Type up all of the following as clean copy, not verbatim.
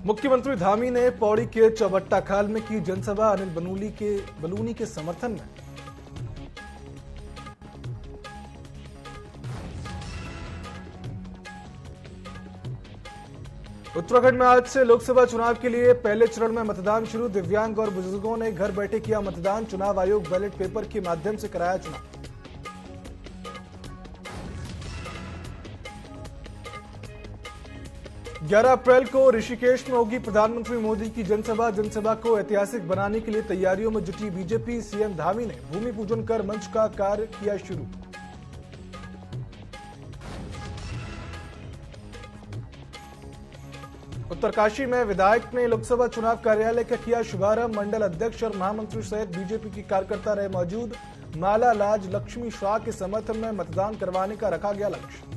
मुख्यमंत्री धामी ने पौड़ी के चौबट्टा खाल में की जनसभा अनिल बलूनी के समर्थन में। उत्तराखंड में आज से लोकसभा चुनाव के लिए पहले चरण में मतदान शुरू। दिव्यांग और बुजुर्गों ने घर बैठे किया मतदान। चुनाव आयोग बैलेट पेपर के माध्यम से कराया चुनाव। ग्यारह अप्रैल को ऋषिकेश में होगी प्रधानमंत्री मोदी की जनसभा। जनसभा को ऐतिहासिक बनाने के लिए तैयारियों में जुटी बीजेपी। सीएम धामी ने भूमि पूजन कर मंच का कार्य किया शुरू। उत्तरकाशी में विधायक ने लोकसभा चुनाव कार्यालय का किया शुभारंभ। मंडल अध्यक्ष और महामंत्री सहित बीजेपी के कार्यकर्ता रहे मौजूद। माला लाज लक्ष्मी शाह के समर्थन में मतदान करवाने का रखा गया लक्ष्य।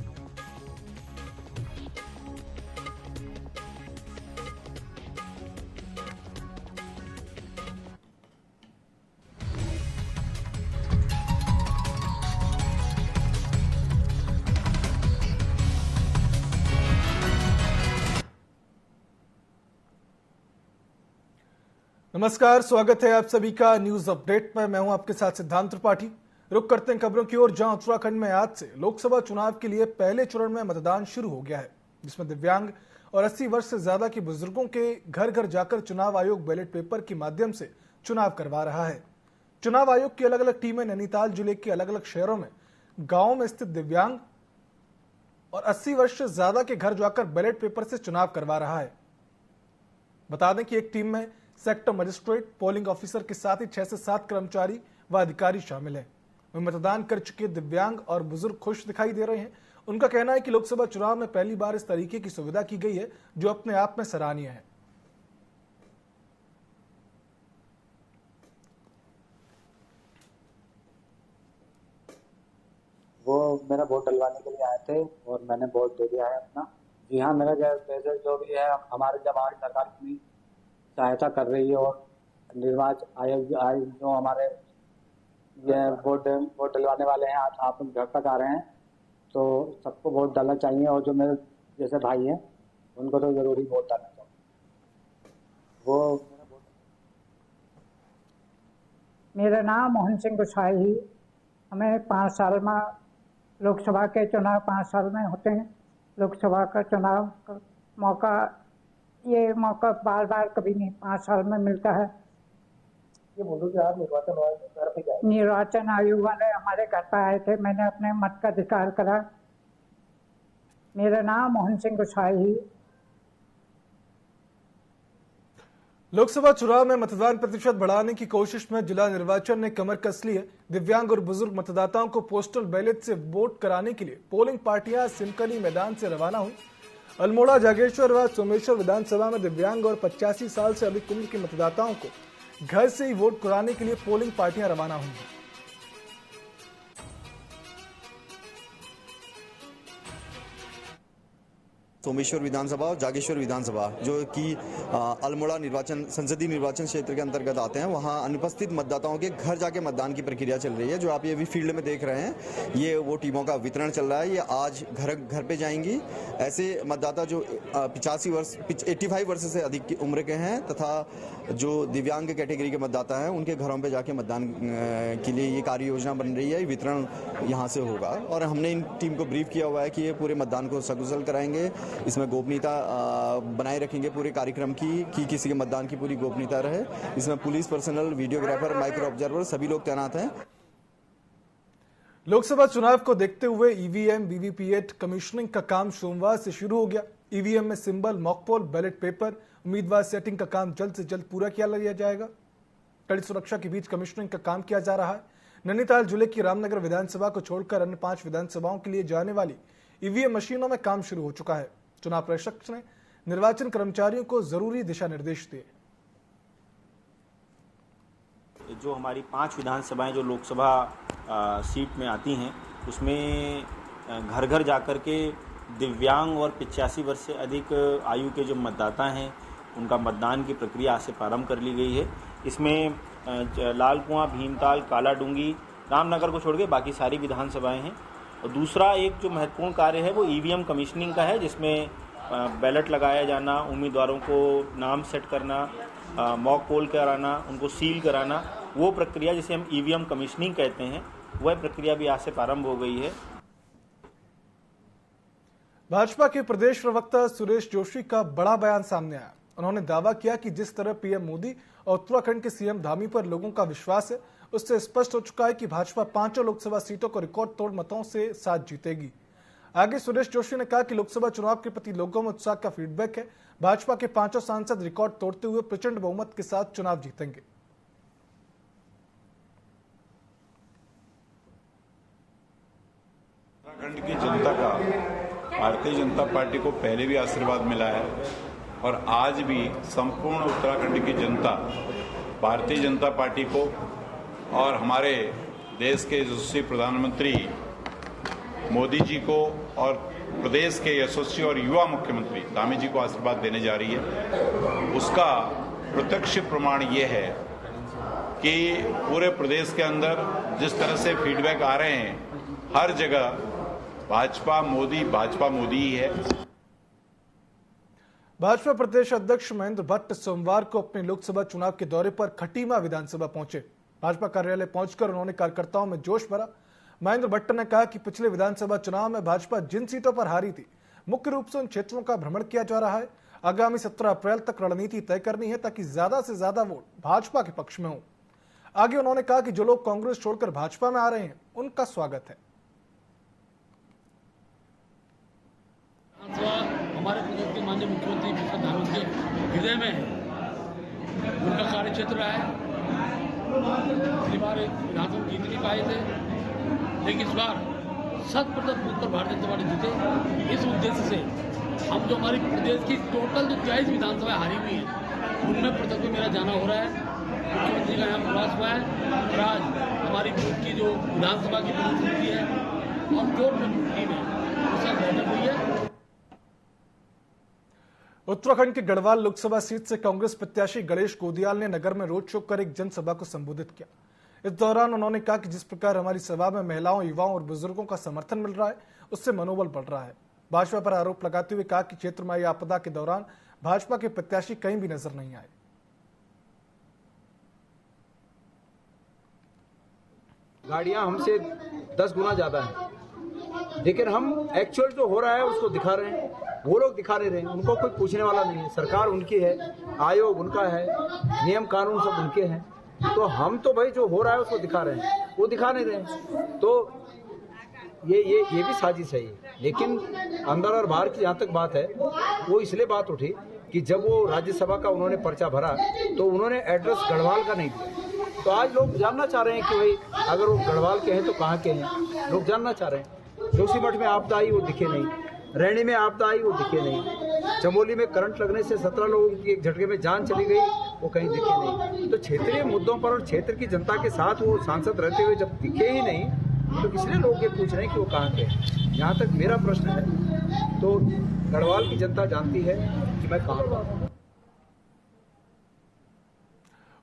नमस्कार, स्वागत है आप सभी का न्यूज अपडेट में। मैं हूं आपके साथ सिद्धांत त्रिपाठी। रुक करते हैं खबरों की ओर, जहां उत्तराखंड में आज से लोकसभा चुनाव के लिए पहले चरण में मतदान शुरू हो गया है, जिसमें दिव्यांग और 80 वर्ष से ज्यादा के बुजुर्गों के घर घर जाकर चुनाव आयोग बैलेट पेपर के माध्यम से चुनाव करवा रहा है। चुनाव आयोग की अलग अलग टीमें नैनीताल जिले के अलग अलग शहरों में गाँव में स्थित दिव्यांग और 80 वर्ष से ज्यादा के घर जाकर बैलेट पेपर से चुनाव करवा रहा है। बता दें कि एक टीम में सेक्टर मजिस्ट्रेट, पोलिंग ऑफिसर के साथ ही 6 से 7 कर्मचारी व अधिकारी शामिल हैं। वे मतदान कर चुके दिव्यांग और बुजुर्ग खुश दिखाई दे रहे हैं। उनका कहना है कि लोकसभा चुनाव में पहली बार इस तरीके की सुविधा की गई है, जो अपने आप में सराहनीय है। वो मेरा वोट डलवाने के लिए आए थे और मैंने वोट दे दिया है अपना। जी हाँ, मेरा जैसे जो भी है हमारी सरकार इतनी सहायता कर रही है और निर्वाचन आयोग जो हमारे ये वोट डलवाने वाले हैं, आज आप घर तक आ रहे हैं, तो सबको वोट डालना चाहिए। और जो मेरे जैसे भाई हैं उनको तो जरूरी वोट डालना चाहिए। मेरा नाम मोहन सिंह गोसाई। हमें 5 साल में लोकसभा के चुनाव 5 साल में होते हैं। लोकसभा का चुनाव का मौका बार बार कभी नहीं 5 साल में मिलता है। ये बोलो कि आप निर्वाचन आयोग वाले हमारे घर पर आए थे, मैंने अपने मत का अधिकार करा। मेरा नाम मोहन सिंह गोसाई। लोकसभा चुनाव में मतदान प्रतिशत बढ़ाने की कोशिश में जिला निर्वाचन ने कमर कस ली है। दिव्यांग और बुजुर्ग मतदाताओं को पोस्टल बैलेट से वोट कराने के लिए पोलिंग पार्टियां सिमकली मैदान से रवाना हुई। अल्मोड़ा, जागेश्वर व सोमेश्वर विधानसभा में दिव्यांग और 85 साल से अधिक उम्र के मतदाताओं को घर से ही वोट कराने के लिए पोलिंग पार्टियां रवाना हुई हैं। सोमेश्वर विधानसभा और जागेश्वर विधानसभा जो कि अल्मोड़ा संसदीय निर्वाचन क्षेत्र के अंतर्गत आते हैं, वहां अनुपस्थित मतदाताओं के घर जाके मतदान की प्रक्रिया चल रही है। जो आप ये भी फील्ड में देख रहे हैं, ये वो टीमों का वितरण चल रहा है। ये आज घर पे जाएंगी। ऐसे मतदाता जो 85 वर्ष से अधिक की उम्र के हैं तथा जो दिव्यांग कैटेगरी के मतदाता हैं, उनके घरों पर जाके मतदान के लिए ये कार्य योजना बन रही है। वितरण यहाँ से होगा और हमने इन टीम को ब्रीफ किया हुआ है कि ये पूरे मतदान को सकुशल कराएंगे। इसमें गोपनीयता बनाए रखेंगे पूरे कार्यक्रम की किसी के मतदान की पूरी गोपनीयता रहे। इसमें police personal, videographer, micro observer सभी लोग तैनात हैं। लोकसभा चुनाव को देखते हुए ईवीएम, वीवीपीएटी कमीशनिंग का काम सोमवार से शुरू हो गया। ईवीएम में सिंबल, मॉकपोल, बैलेट पेपर, उम्मीदवार सेटिंग का काम जल्द से जल्द पूरा किया लिया जाएगा। कड़ी सुरक्षा के बीच कमीशनिंग का काम किया जा रहा है। नैनीताल जिले की रामनगर विधानसभा को छोड़कर अन्य 5 विधानसभाओं के लिए जाने वाली ईवीएम मशीनों में काम शुरू हो चुका है। चुनाव प्रेक्षक ने निर्वाचन कर्मचारियों को जरूरी दिशा निर्देश दिए। जो हमारी 5 विधानसभाएं जो लोकसभा सीट में आती हैं, उसमें घर घर जाकर के दिव्यांग और 85 वर्ष से अधिक आयु के जो मतदाता हैं, उनका मतदान की प्रक्रिया आज से प्रारंभ कर ली गई है। इसमें लालकुआं, भीमताल, कालाडूंगी, रामनगर को छोड़ के बाकी सारी विधानसभाएं हैं। और दूसरा एक जो महत्वपूर्ण कार्य है वो ईवीएम कमीशनिंग का है, जिसमें बैलेट लगाया जाना, उम्मीदवारों को नाम सेट करना, मॉक पोल कराना, उनको सील कराना, वो प्रक्रिया जिसे हम ईवीएम कमीशनिंग कहते हैं, वह प्रक्रिया भी आज से प्रारंभ हो गई है। भाजपा के प्रदेश प्रवक्ता सुरेश जोशी का बड़ा बयान सामने आया। उन्होंने दावा किया कि जिस तरह पीएम मोदी और उत्तराखंड के सीएम धामी पर लोगों का विश्वास है, उससे स्पष्ट हो चुका है कि भाजपा 5 लोकसभा सीटों को रिकॉर्ड तोड़ मतों से साथ जीतेगी। आगे सुरेश जोशी ने कहा कि लोकसभा चुनाव के प्रति लोगों में उत्साह का फीडबैक है। भाजपा के 5 सांसद रिकॉर्ड तोड़ते हुए प्रचंड बहुमत के साथ चुनाव जीतेंगे। उत्तराखंड की जनता का भारतीय जनता पार्टी को पहले भी आशीर्वाद मिला है और आज भी संपूर्ण उत्तराखंड की जनता भारतीय जनता पार्टी को और हमारे देश के यशस्वी प्रधानमंत्री मोदी जी को और प्रदेश के यशस्वी और युवा मुख्यमंत्री धामी जी को आशीर्वाद देने जा रही है। उसका प्रत्यक्ष प्रमाण ये है कि पूरे प्रदेश के अंदर जिस तरह से फीडबैक आ रहे हैं, हर जगह भाजपा मोदी ही है। भाजपा प्रदेश अध्यक्ष महेंद्र भट्ट सोमवार को अपने लोकसभा चुनाव के दौरे पर खटीमा विधानसभा पहुंचे। भाजपा कार्यालय पहुंचकर उन्होंने कार्यकर्ताओं में जोश भरा। महेंद्र भट्ट ने कहा कि पिछले विधानसभा चुनाव में भाजपा जिन सीटों पर हारी थी, मुख्य रूप से उन क्षेत्रों का भ्रमण किया जा रहा है। आगामी 17 अप्रैल तक रणनीति तय करनी है ताकि ज्यादा से ज्यादा वोट भाजपा के पक्ष में हो। आगे उन्होंने कहा कि जो लोग कांग्रेस छोड़कर भाजपा में आ रहे हैं, उनका स्वागत है। हमारे प्रदेश के माननीय मुख्यमंत्री प्रधानमंत्री के हृदय में है, उनका कार्य क्षेत्र रहा है। पिछली बार विधानसभा जीत नहीं पाए थे, लेकिन इस बार 100% बूथ पर भारतीय जनता पार्टी जीते। इस उद्देश्य से हम जो हमारी प्रदेश की टोटल जो 23 विधानसभाएं हारी हुई हैं, उनमें प्रत्यक्ष में मेरा जाना हो रहा है। मुख्यमंत्री का यहाँ प्रवास हुआ है और आज हमारी बूथ की जो विधानसभा की प्रतिनिधि है और कोर टीम है, उससे बैठक हुई है। उत्तराखंड के गढ़वाल लोकसभा सीट से कांग्रेस प्रत्याशी गणेश गोदियाल ने नगर में रोड शो कर एक जनसभा को संबोधित किया। इस दौरान उन्होंने कहा कि जिस प्रकार हमारी सभा में महिलाओं, युवाओं और बुजुर्गों का समर्थन मिल रहा है, उससे मनोबल बढ़ रहा है। भाजपा पर आरोप लगाते हुए कहा कि क्षेत्र में आई आपदा के दौरान भाजपा के प्रत्याशी कहीं भी नजर नहीं आए। गाड़ियां हमसे 10 गुना ज्यादा है, लेकिन हम एक्चुअल जो हो रहा है उसको दिखा रहे हैं। वो लोग दिखा नहीं रहे हैं, उनको कोई पूछने वाला नहीं है। सरकार उनकी है, आयोग उनका है, नियम कानून सब उनके हैं। तो हम तो भाई जो हो रहा है उसको दिखा रहे हैं, वो दिखा नहीं रहे। तो ये भी साजिश है। लेकिन अंदर और बाहर की जहाँ तक बात है, वो इसलिए बात उठी कि जब वो राज्यसभा का उन्होंने पर्चा भरा तो उन्होंने एड्रेस गढ़वाल का नहीं दिया। तो आज लोग जानना चाह रहे हैं कि भाई अगर वो गढ़वाल के हैं तो कहाँ के हैं, लोग जानना चाह रहे हैं। जोशीमठ में आपदा आई, वो दिखे नहीं। रैनी में आपदा आई, वो दिखे नहीं। चमोली में करंट लगने से 17 लोगों की एक झटके में जान चली गई, वो कहीं दिखे नहीं। तो क्षेत्रीय मुद्दों पर और क्षेत्र की जनता के साथ वो सांसद रहते हुए जब दिखे ही नहीं, तो इसलिए लोग ये पूछ रहे हैं कि वो कहाँ के। जहाँ तक मेरा प्रश्न है, तो गढ़वाल की जनता जानती है कि मैं कहाँ का हूँ।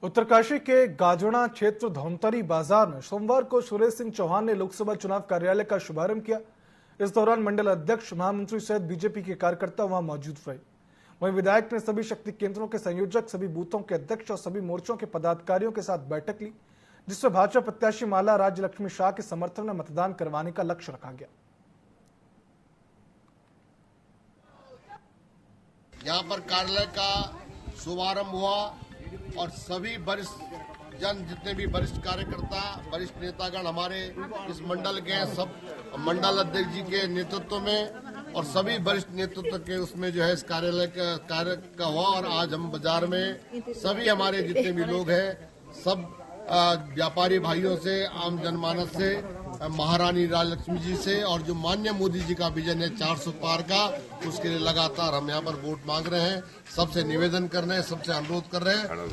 उत्तरकाशी के गाजोड़ा क्षेत्र धौमतरी बाजार में सोमवार को सुरेश सिंह चौहान ने लोकसभा चुनाव कार्यालय का शुभारंभ किया। इस दौरान मंडल अध्यक्ष, महामंत्री सहित बीजेपी के कार्यकर्ता वहां मौजूद रहे। वहीं विधायक ने सभी शक्ति केंद्रों के संयोजक, सभी बूथों के अध्यक्ष और सभी मोर्चों के पदाधिकारियों के साथ बैठक ली, जिसमें भाजपा प्रत्याशी माला राज्य लक्ष्मी शाह के समर्थन में मतदान करवाने का लक्ष्य रखा गया। यहाँ पर कार्यालय का शुभारंभ हुआ और सभी वरिष्ठ जन, जितने भी वरिष्ठ कार्यकर्ता, वरिष्ठ नेतागण हमारे इस मंडल के, सब मंडल अध्यक्ष जी के नेतृत्व में और सभी वरिष्ठ नेतृत्व के उसमें जो है इस कार्यालय का कार्य का हुआ। और आज हम बाजार में सभी हमारे जितने भी लोग हैं, सब व्यापारी भाइयों से, आम जनमानस से, महारानी राजलक्ष्मी जी से और जो माननीय मोदी जी का विजन है 400 पार का, उसके लिए लगातार हम यहाँ पर वोट मांग रहे हैं। सबसे निवेदन कर रहे हैं, सबसे अनुरोध कर रहे हैं।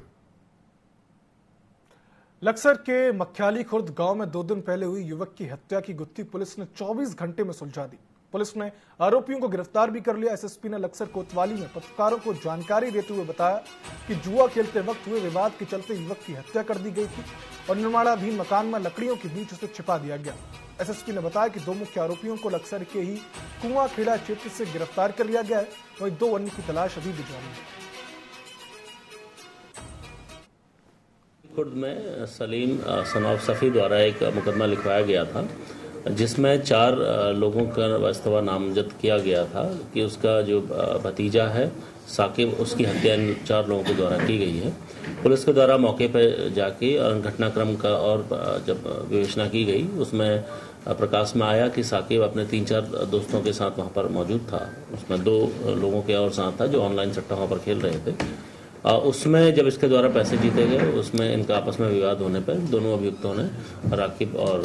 लक्सर के मख्याली खुर्द गांव में 2 दिन पहले हुई युवक की हत्या की गुत्थी पुलिस ने 24 घंटे में सुलझा दी। पुलिस ने आरोपियों को गिरफ्तार भी कर लिया। एसएसपी ने लक्सर कोतवाली में पत्रकारों को जानकारी देते हुए बताया कि जुआ खेलते वक्त हुए विवाद के चलते युवक की हत्या कर दी गई थी और निर्माणाधीन मकान में लकड़ियों के बीच उसे छिपा दिया गया। एसएसपी ने बताया कि 2 मुख्य आरोपियों को लक्सर के ही कुआं खेड़ा क्षेत्र से गिरफ्तार कर लिया गया है, वहीं 2 अन्य की तलाश अभी भी जारी है। खुर्द में सलीम सनौफ सफ़ी द्वारा एक मुकदमा लिखवाया गया था जिसमें 4 लोगों का वास्तवा नामजद किया गया था कि उसका जो भतीजा है साकिब, उसकी हत्या 4 लोगों के द्वारा की गई है। पुलिस के द्वारा मौके पर जाके और घटनाक्रम का और जब विवेचना की गई उसमें प्रकाश में आया कि साकिब अपने 3-4 दोस्तों के साथ वहां पर मौजूद था। उसमें 2 लोगों के और साथ था जो ऑनलाइन सट्टा वहां पर खेल रहे थे। उसमें जब इसके द्वारा पैसे जीते गए उसमें इनका आपस में विवाद होने पर दोनों अभियुक्तों ने राकिब और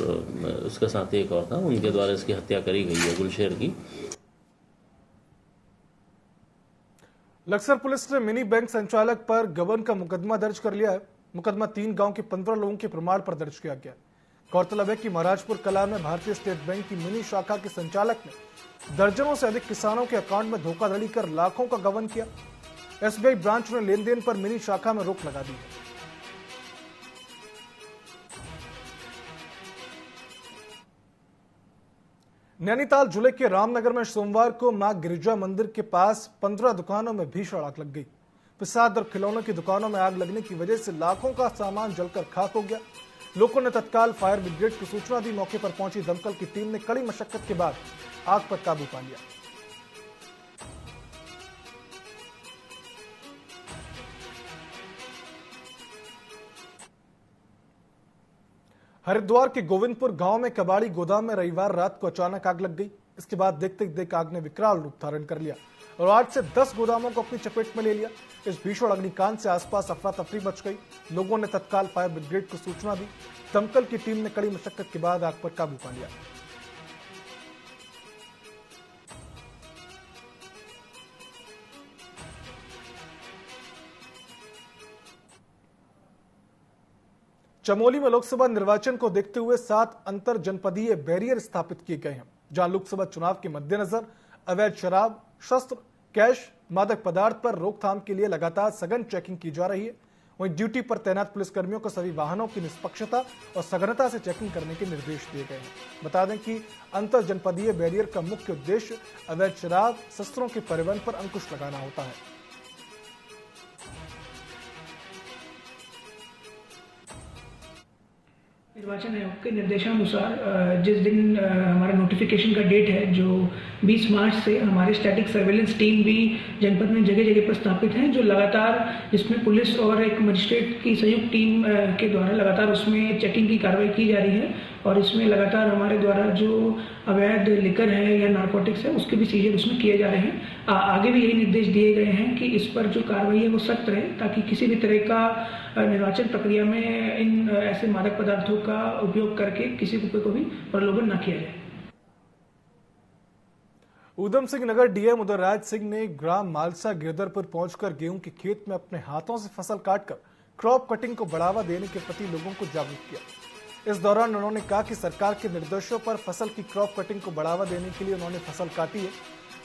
उसके साथ एक और था उनके द्वारा इसकी हत्या करी गई है गुलशेर की। लक्सर पुलिस ने मिनी बैंक संचालक पर गबन का मुकदमा दर्ज कर लिया है। मुकदमा 3 गांव के 15 लोगों के प्रमाण पर दर्ज किया गया। गौरतलब है कि महाराजपुर कला में भारतीय स्टेट बैंक की मिनी शाखा के संचालक ने दर्जनों से अधिक किसानों के अकाउंट में धोखाधड़ी कर लाखों का गबन किया। एसबीआई ब्रांच ने लेन देन पर मिनी शाखा में रोक लगा दी है। नैनीताल जिले के रामनगर में सोमवार को मां गिरिजा मंदिर के पास 15 दुकानों में भीषण आग लग गई। प्रसाद और खिलौनों की दुकानों में आग लगने की वजह से लाखों का सामान जलकर खाक हो गया। लोगों ने तत्काल फायर ब्रिगेड को सूचना दी। मौके पर पहुंची दमकल की टीम ने कड़ी मशक्कत के बाद आग पर काबू पा लिया। हरिद्वार के गोविंदपुर गांव में कबाड़ी गोदाम में रविवार रात को अचानक आग लग गई। इसके बाद देखते देखते आग ने विकराल रूप धारण कर लिया और 8 से 10 गोदामों को अपनी चपेट में ले लिया। इस भीषण अग्निकांड से आसपास अफरा तफरी मच गई। लोगों ने तत्काल फायर ब्रिगेड को सूचना दी। दमकल की टीम ने कड़ी मशक्कत के बाद आग पर काबू पा लिया। चमोली में लोकसभा निर्वाचन को देखते हुए 7 अंतर जनपदीय बैरियर स्थापित किए गए हैं, जहां लोकसभा चुनाव के मद्देनजर अवैध शराब, शस्त्र, कैश, मादक पदार्थ पर रोकथाम के लिए लगातार सघन चेकिंग की जा रही है। वहीं ड्यूटी पर तैनात पुलिसकर्मियों को सभी वाहनों की निष्पक्षता और सघनता से चेकिंग करने के निर्देश दिए गए हैं। बता दें कि अंतर जनपदीय बैरियर का मुख्य उद्देश्य अवैध शराब, शस्त्रों के परिवहन पर अंकुश लगाना होता है। निर्वाचन आयोग के निर्देशानुसार जिस दिन हमारा नोटिफिकेशन का डेट है जो 20 मार्च से हमारे स्टैटिक सर्वेलेंस टीम भी जनपद में जगह जगह पर स्थापित है, जो लगातार जिसमें पुलिस और एक मजिस्ट्रेट की संयुक्त टीम के द्वारा लगातार उसमें चेकिंग की कार्रवाई की जा रही है और इसमें लगातार हमारे द्वारा जो अवैध लिकर है या नारकोटिक्स है उसके भी सीजर उसमें किए जा रहे हैं। आगे भी यही निर्देश दिए गए हैं कि इस पर जो कार्रवाई है वो सख्त रहे ताकि किसी भी तरह का निर्वाचन प्रक्रिया में इन ऐसे मादक पदार्थों का उपयोग करके किसी को भी प्रलोभन न किया जाए। ऊधम सिंह नगर डीएम उदयराज सिंह ने ग्राम मालसा गिरधरपुर पहुंचकर गेहूं के खेत में अपने हाथों से फसल काटकर क्रॉप कटिंग को बढ़ावा देने के प्रति लोगों को जागरूक किया। इस दौरान उन्होंने कहा कि सरकार के निर्देशों पर फसल की क्रॉप कटिंग को बढ़ावा देने के लिए उन्होंने फसल काटी है।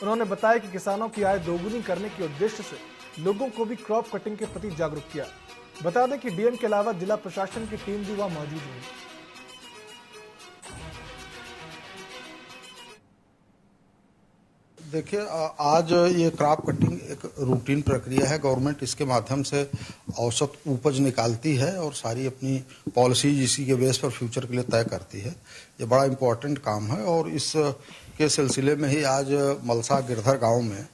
उन्होंने बताया कि किसानों की आय दोगुनी करने के उद्देश्य से लोगों को भी क्रॉप कटिंग के प्रति जागरूक किया। बता दें कि डीएम के अलावा जिला प्रशासन की टीम भी वहां मौजूद रही। देखिए, आज ये क्रॉप कटिंग एक रूटीन प्रक्रिया है। गवर्नमेंट इसके माध्यम से औसत उपज निकालती है और सारी अपनी पॉलिसीज इसी के बेस पर फ्यूचर के लिए तय करती है। ये बड़ा इम्पोर्टेंट काम है और इस के सिलसिले में ही आज मलसा गिरधर गांव में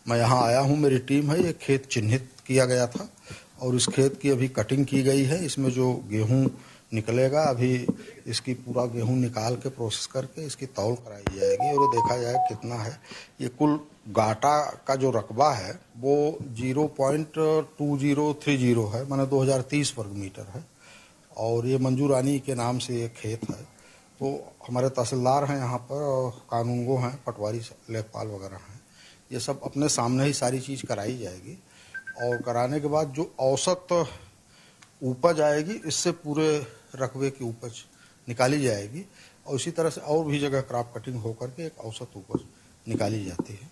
मैं यहाँ आया हूँ। मेरी टीम है, ये खेत चिन्हित किया गया था और इस खेत की अभी कटिंग की गई है। इसमें जो गेहूँ निकलेगा, अभी इसकी पूरा गेहूं निकाल के प्रोसेस करके इसकी तौल कराई जाएगी और देखा जाए कितना है। ये कुल गाटा का जो रकबा है वो 0.2030 है, माने 2030 वर्ग मीटर है और ये मंजू रानी के नाम से ये खेत है। तो हमारे तहसीलदार हैं यहाँ पर और कानूनगो हैं, पटवारी लेखपाल वगैरह हैं। ये सब अपने सामने ही सारी चीज़ कराई जाएगी और कराने के बाद जो औसत उपज आएगी इससे पूरे रकबे की उपज निकाली जाएगी और इसी तरह से और भी जगह क्रॉप कटिंग होकर के एक औसत उपज निकाली जाती है।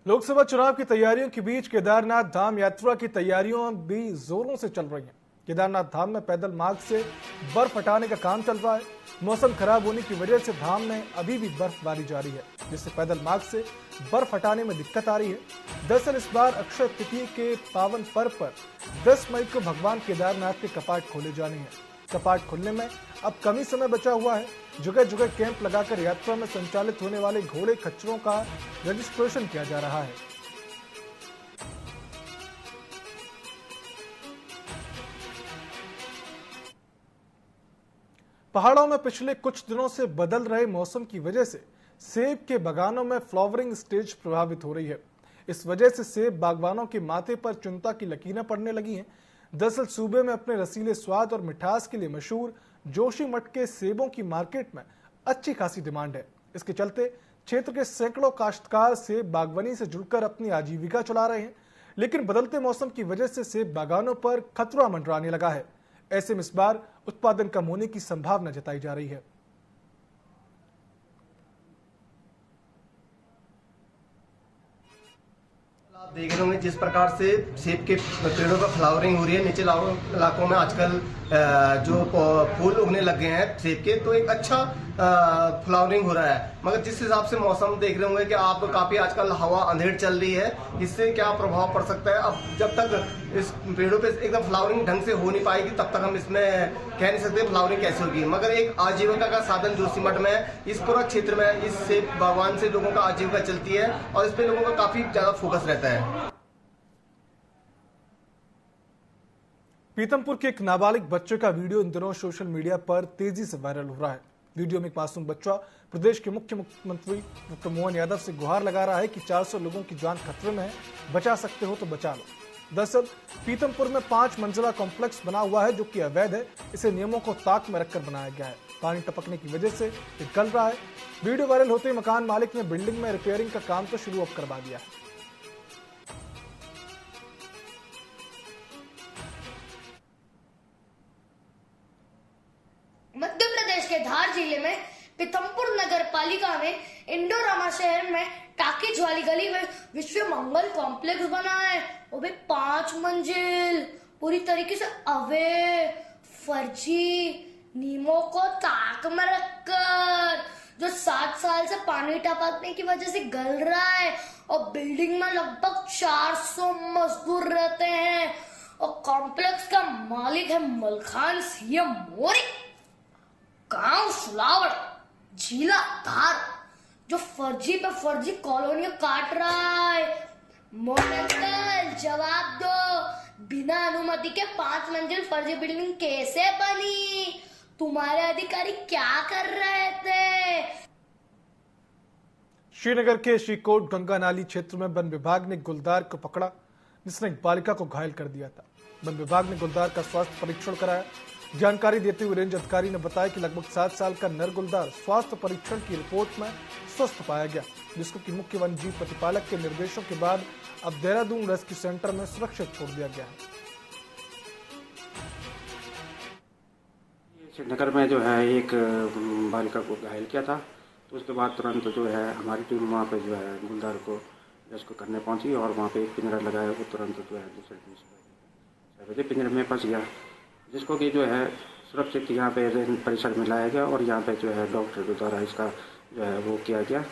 लोकसभा चुनाव की तैयारियों के बीच केदारनाथ धाम यात्रा की तैयारियों भी जोरों से चल रही हैं। केदारनाथ धाम में पैदल मार्ग से बर्फ हटाने का काम चल रहा है। मौसम खराब होने की वजह से धाम में अभी भी बर्फबारी जारी है, जिससे पैदल मार्ग से बर्फ हटाने में दिक्कत आ रही है। दरअसल इस बार अक्षय तृतीया के पावन पर्व पर 10 मई को भगवान केदारनाथ के कपाट खोले जाने हैं। कपाट खुलने में अब कम ही समय बचा हुआ है। जगह जगह कैंप लगाकर यात्रा में संचालित होने वाले घोड़े खच्चरों का रजिस्ट्रेशन किया जा रहा है। पहाड़ों में पिछले कुछ दिनों से बदल रहे मौसम की वजह से सेब के बागानों में फ्लावरिंग स्टेज प्रभावित हो रही है। इस वजह से सेब बागवानों के माथे पर चिंता की लकीरें पड़ने लगी हैं। दरअसल सूबे में अपने रसीले स्वाद और मिठास के लिए मशहूर जोशीमठ के सेबों की मार्केट में अच्छी खासी डिमांड है। इसके चलते क्षेत्र के सैकड़ों काश्तकार सेब बागवानी से जुड़कर अपनी आजीविका चला रहे हैं, लेकिन बदलते मौसम की वजह से सेब बागानों पर खतरा मंडराने लगा है। ऐसे में इस बार उत्पादन कम होने की संभावना जताई जा रही है। आप देख रहे होंगे जिस प्रकार से सेब के पेड़ों पर फ्लावरिंग हो रही है। निचले इलाकों में आजकल जो फूल उगने लग गए हैं सेब के, तो एक अच्छा फ्लावरिंग हो रहा है। मगर जिस हिसाब से मौसम देख रहे होंगे कि आप काफी आजकल हवा अंधेर चल रही है, इससे क्या प्रभाव पड़ सकता है। अब जब तक इस पेड़ों पे एकदम फ्लावरिंग ढंग से हो नहीं पाएगी तब तक हम इसमें कह नहीं सकते फ्लावरिंग कैसे होगी। मगर एक आजीविका का साधन जोशीमठ में इस पूरा क्षेत्र में इस सेब बागवान से लोगों का आजीविका चलती है और इस पे लोगों का काफी ज्यादा फोकस रहता है। पीतमपुर के एक नाबालिग बच्चे का वीडियो इन दिनों सोशल मीडिया पर तेजी से वायरल हो रहा है। वीडियो में एक मासूम बच्चा प्रदेश के मुख्यमंत्री डॉक्टर मोहन यादव से गुहार लगा रहा है कि 400 लोगों की जान खतरे में है, बचा सकते हो तो बचा लो। दरअसल पीतमपुर में 5 मंजिला कॉम्प्लेक्स बना हुआ है जो कि अवैध है। इसे नियमों को ताक में रखकर बनाया गया है। पानी टपकने की वजह से ये गल रहा है। वीडियो वायरल होते ही मकान मालिक ने बिल्डिंग में रिपेयरिंग का काम तो शुरू अब करवा दिया है। मध्य प्रदेश के धार जिले में पीतमपुर नगर पालिका में इंडोरामा शहर में टाकीज वाली गली में विश्व मंगल कॉम्प्लेक्स बना है। वो भी 5 मंजिल, पूरी तरीके से अवैध, फर्जी, नियमों को ताक में रखकर, जो 7 साल से पानी टपकने की वजह से गल रहा है। और बिल्डिंग में लगभग 400 मजदूर रहते हैं और कॉम्प्लेक्स का मालिक है मलखान सीएम मोरी। गांव सुलावड़ जिला धार जो फर्जी पे फर्जी कॉलोनियां काट रहा है। मोहन जवाब दो, बिना अनुमति के 5 मंजिल फर्जी बिल्डिंग कैसे बनी? तुम्हारे अधिकारी क्या कर रहे थे? श्रीनगर के श्रीकोट गंगा नाली क्षेत्र में वन विभाग ने गुलदार को पकड़ा, जिसने एक बालिका को घायल कर दिया था। वन विभाग ने गुलदार का स्वास्थ्य परीक्षण कराया। जानकारी देते हुए रेंज अधिकारी ने बताया कि लगभग 7 साल का नर गुलदार स्वास्थ्य परीक्षण की रिपोर्ट में स्वस्थ पाया गया, जिसको कि मुख्य वन जीव प्रतिपालक के निर्देशों के बाद अब देहरादून रेस्क्यू सेंटर में सुरक्षित छोड़ दिया गया है। श्रीनगर में जो है एक बालिका को घायल किया था, तो उसके बाद तुरंत जो है हमारी टीम वहाँ पे जो है गुलदार को रेस्क्यू करने पहुंची और वहाँ पे एक पिंजरा लगाया। वो तुरंत जो है दूसरे दिन सुबह 6 बजे पिंजरे में फंस गया, जिसको कि जो है सुरक्षित यहाँ पे परिसर में लाया गया और यहाँ पे जो है डॉक्टर के द्वारा इसका जो है वो किया गया,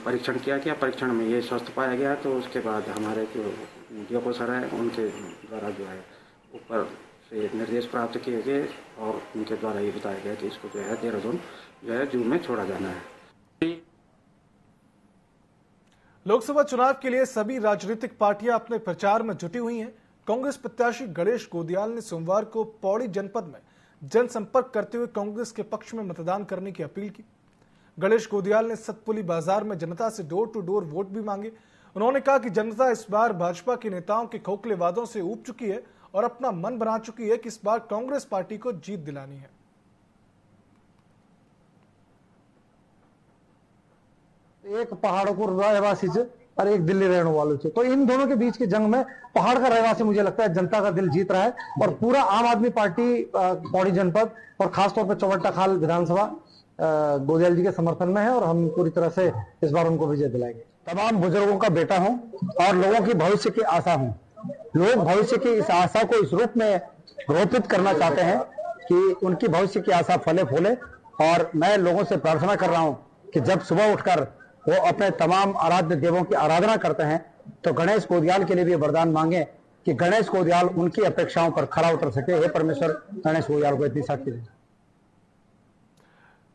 परीक्षण किया गया। परीक्षण में ये स्वस्थ पाया गया। तो उसके बाद हमारे जो डी ऑफिसर है उनके द्वारा जो है ऊपर से निर्देश प्राप्त किए गए और उनके द्वारा ये बताया गया कि इसको जो है देहरादून जो है जू में छोड़ा जाना है। लोकसभा चुनाव के लिए सभी राजनीतिक पार्टियां अपने प्रचार में जुटी हुई हैं। कांग्रेस प्रत्याशी गणेश गोदियाल ने सोमवार को पौड़ी जनपद में जनसंपर्क करते हुए कांग्रेस के पक्ष में मतदान करने की अपील की। गणेश गोदियाल ने सतपुली बाजार में जनता से डोर टू डोर वोट भी मांगे। उन्होंने कहा कि जनता इस बार भाजपा के नेताओं के खोखले वादों से ऊब चुकी है और अपना मन बना चुकी है कि इस बार कांग्रेस पार्टी को जीत दिलानी है। एक पहाड़ों को रहवासी से और एक दिल्ली रहने वालों से, तो इन दोनों के बीच की जंग में पहाड़ का रहवासी मुझे लगता है जनता का दिल जीत रहा है। और पूरा आम आदमी पार्टी पौड़ी जनपद और खासतौर पर चौबट्टा खाल विधानसभा गोदियाल जी के समर्थन में है और हम पूरी तरह से इस बार उनको विजय दिलाएंगे। तमाम बुजुर्गों का बेटा हूं और लोगों की भविष्य की आशा हूं। लोग भविष्य की इस आशा को इस रूप में रोपित करना चाहते हैं कि उनकी भविष्य की आशा फले फूले, और मैं लोगों से प्रार्थना कर रहा हूं कि जब सुबह उठकर वो अपने तमाम आराध्य देवों की आराधना करते हैं तो गणेश गोदियाल के लिए भी वरदान मांगे कि गणेश गोदियाल उनकी अपेक्षाओं पर खरा उतर सके। हे परमेश्वर, गणेश गोदियाल को इतनी शक्ति दे।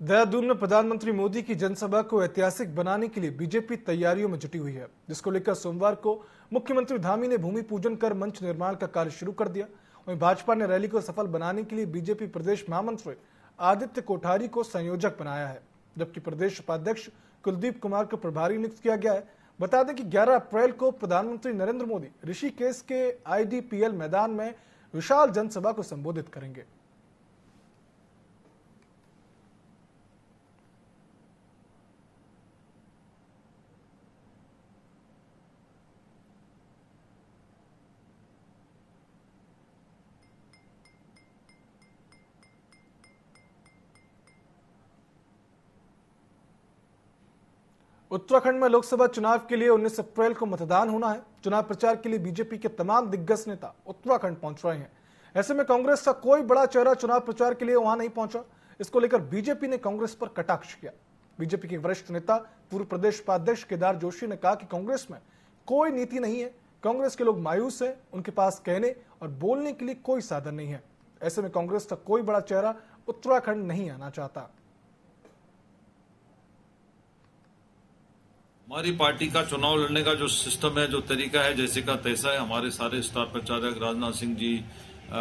देहरादून में प्रधानमंत्री मोदी की जनसभा को ऐतिहासिक बनाने के लिए बीजेपी तैयारियों में जुटी हुई है, जिसको लेकर सोमवार को मुख्यमंत्री धामी ने भूमि पूजन कर मंच निर्माण का कार्य शुरू कर दिया। वहीं भाजपा ने रैली को सफल बनाने के लिए बीजेपी प्रदेश महामंत्री आदित्य कोठारी को संयोजक बनाया है, जबकि प्रदेश उपाध्यक्ष कुलदीप कुमार को प्रभारी नियुक्त किया गया है। बता दें कि 11 अप्रैल को प्रधानमंत्री नरेंद्र मोदी ऋषिकेश के IDPL मैदान में विशाल जनसभा को संबोधित करेंगे। उत्तराखंड में लोकसभा चुनाव के लिए 19 अप्रैल को मतदान होना है। चुनाव प्रचार के लिए बीजेपी के तमाम दिग्गज नेता उत्तराखंड पहुंच रहे हैं। ऐसे में कांग्रेस का कोई बड़ा चेहरा चुनाव प्रचार के लिए वहां नहीं पहुंचा। इसको लेकर बीजेपी ने कांग्रेस पर कटाक्ष किया। बीजेपी के वरिष्ठ नेता पूर्व प्रदेश उपाध्यक्ष केदार जोशी ने कहा कि कांग्रेस में कोई नीति नहीं है, कांग्रेस के लोग मायूस हैं, उनके पास कहने और बोलने के लिए कोई साधन नहीं है। ऐसे में कांग्रेस का कोई बड़ा चेहरा उत्तराखंड नहीं आना चाहता। हमारी पार्टी का चुनाव लड़ने का जो सिस्टम है, जो तरीका है, जैसे का तैसा है। हमारे सारे स्टार प्रचारक राजनाथ सिंह जी,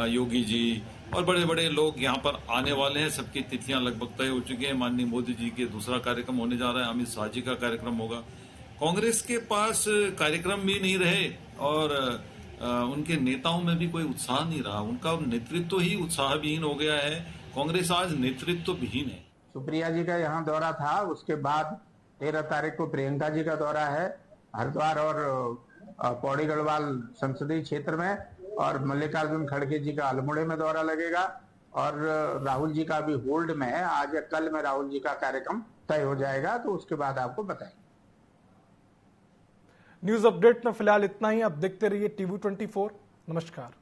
योगी जी और बड़े बड़े लोग यहाँ पर आने वाले हैं। सबकी तिथियां लगभग तय हो चुकी हैं। माननीय मोदी जी के दूसरा कार्यक्रम होने जा रहा है, अमित शाह जी का कार्यक्रम होगा। कांग्रेस के पास कार्यक्रम भी नहीं रहे और उनके नेताओं में भी कोई उत्साह नहीं रहा। उनका नेतृत्व ही उत्साहविहीन हो गया है। कांग्रेस आज नेतृत्व विहीन है। सुप्रिया जी का यहाँ दौरा था, उसके बाद 13 तारीख को प्रियंका जी का दौरा है हरिद्वार और पौड़ी गढ़वाल संसदीय क्षेत्र में, और मल्लिकार्जुन खड़गे जी का अल्मोड़े में दौरा लगेगा, और राहुल जी का भी होल्ड में है। आज या कल में राहुल जी का कार्यक्रम तय हो जाएगा, तो उसके बाद आपको बताएंगे। न्यूज अपडेट में फिलहाल इतना ही। आप देखते रहिए TV24। नमस्कार।